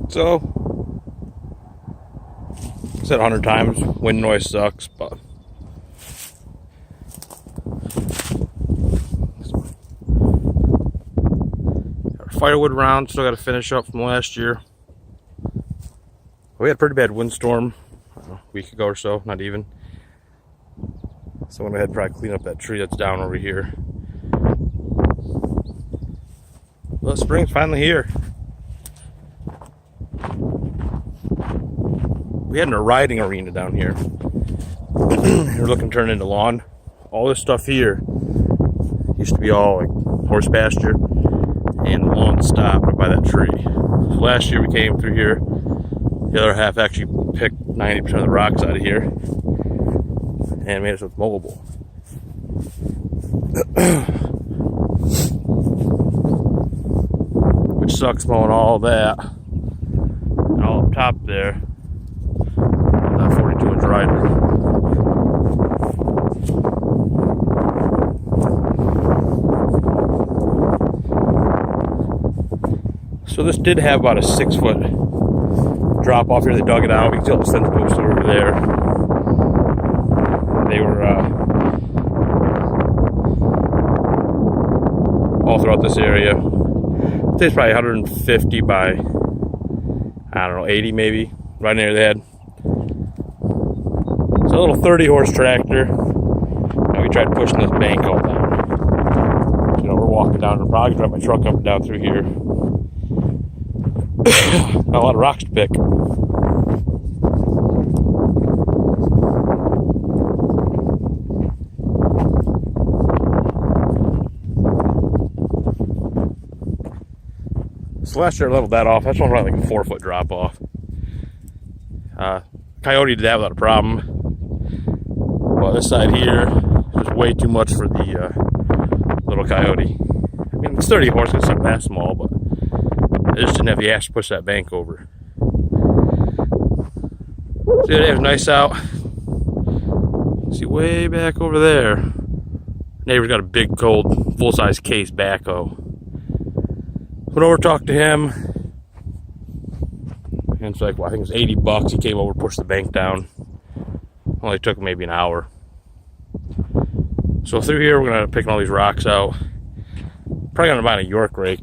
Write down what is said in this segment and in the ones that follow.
So, I said 100 times, wind noise sucks, but our firewood round still got to finish up from last year. We had a pretty bad windstorm a week ago or so, not even. So I went ahead and probably clean up that tree that's down over here. Well, spring's finally here. We had a riding arena down here. We're looking to turn it into lawn. All this stuff here used to be all like horse pasture, and the lawn stopped right by that tree. So last year we came through here. The other half actually picked 90% of the rocks out of here and made it so it's mowable. Which sucks mowing all that. And all up top there, that 42-inch rider. So this did have about a 6-foot drop off here. They dug it out. You can tell the fence posts over there. They were all throughout this area. It's probably 150 by, I don't know, 80 maybe. Right near the head. It's a little 30-horse tractor. And we tried pushing this bank all down. You know, we're walking down. I'll probably drive my truck up and down through here. Got a lot of rocks to pick. So last year I leveled that off. That's one probably like a 4-foot drop off. Coyote did that without a problem. Well, this side here is just way too much for the little coyote. I mean, it's 30 horse, it's not that small, but I just didn't have the ass to push that bank over. See, it was nice out. See, way back over there, neighbor's got a big, cold, full-size case backhoe. Went over, talked to him, and it's like, well, I think it was 80 bucks. He came over, pushed the bank down. Only took maybe an hour. So through here, we're gonna pick all these rocks out. Probably gonna buy a York rake.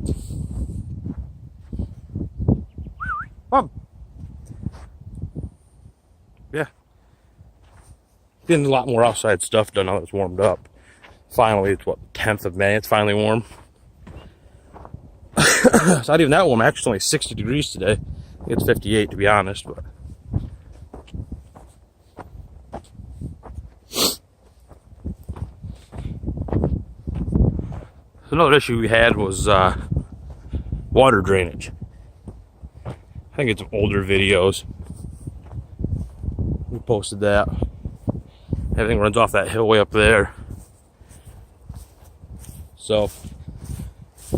Yeah. Getting a lot more outside stuff done now that it's warmed up. Finally, it's what, 10th of May, it's finally warm. It's not even that warm, actually, it's only 60 degrees today. I think it's 58 to be honest, but so another issue we had was water drainage. I think it's older videos. We posted that. Everything runs off that hill way up there. So,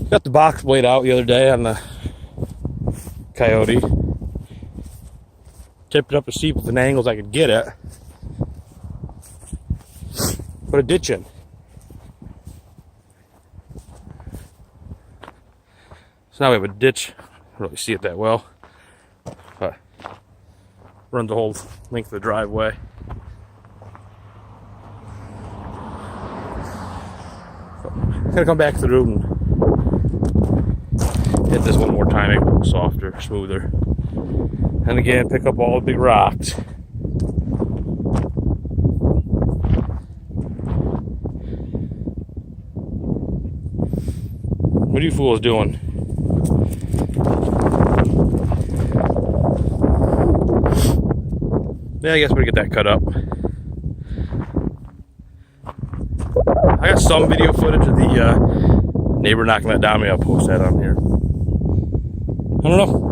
got the box blade out the other day on the Coyote. Tipped it up to see if an angles I could get it. Put a ditch in. So now we have a ditch. I don't really see it that well, but runs the whole length of the driveway. So, gonna come back through and hit this one more time, make it a little softer, smoother. And again, pick up all the big rocks. What are you fools doing? Yeah, I guess we'll get that cut up. I got some video footage of the neighbor knocking that down. Maybe I'll post that on here. I don't know.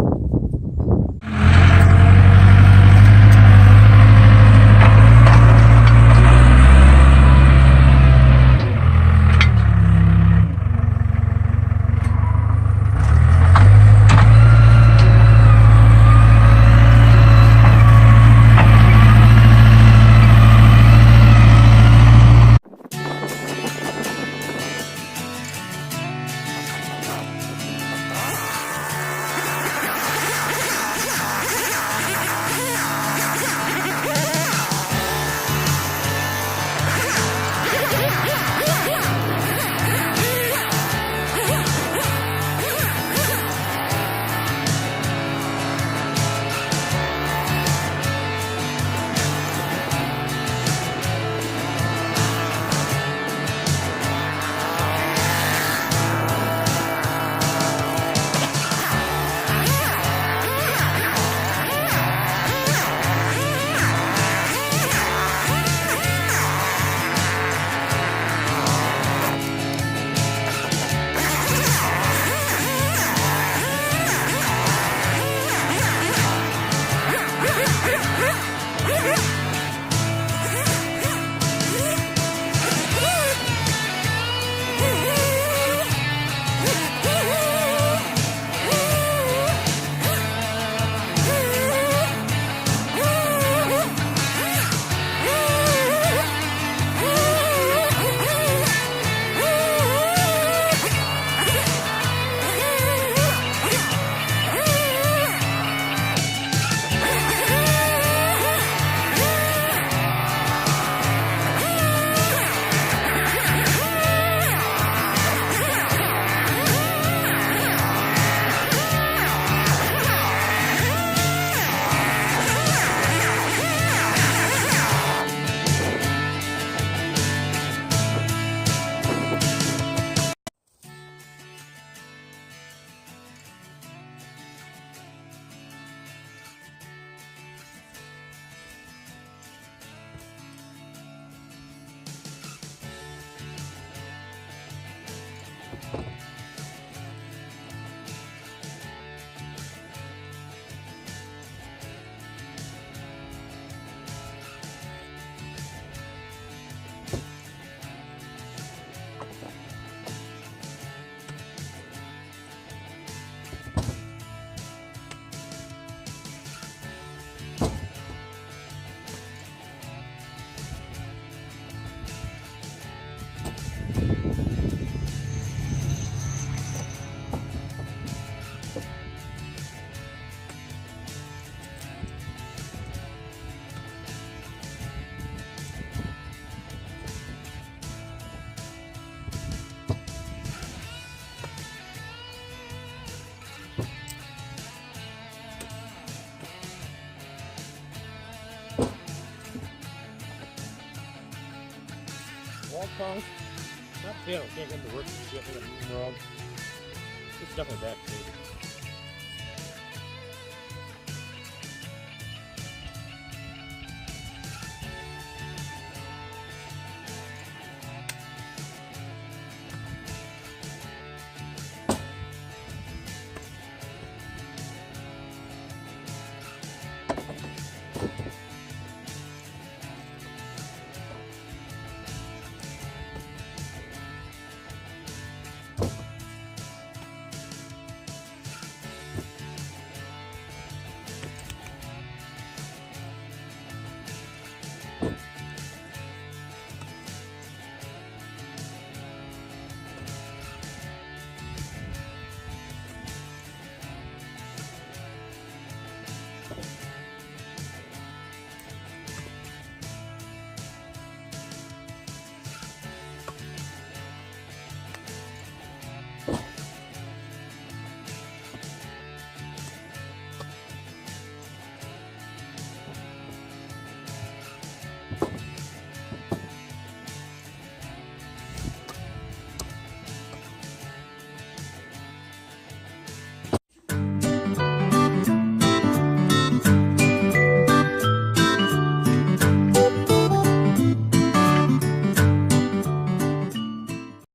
pong. Not piano, can't get him to work and shit. I got him wrong. It's definitely back to me.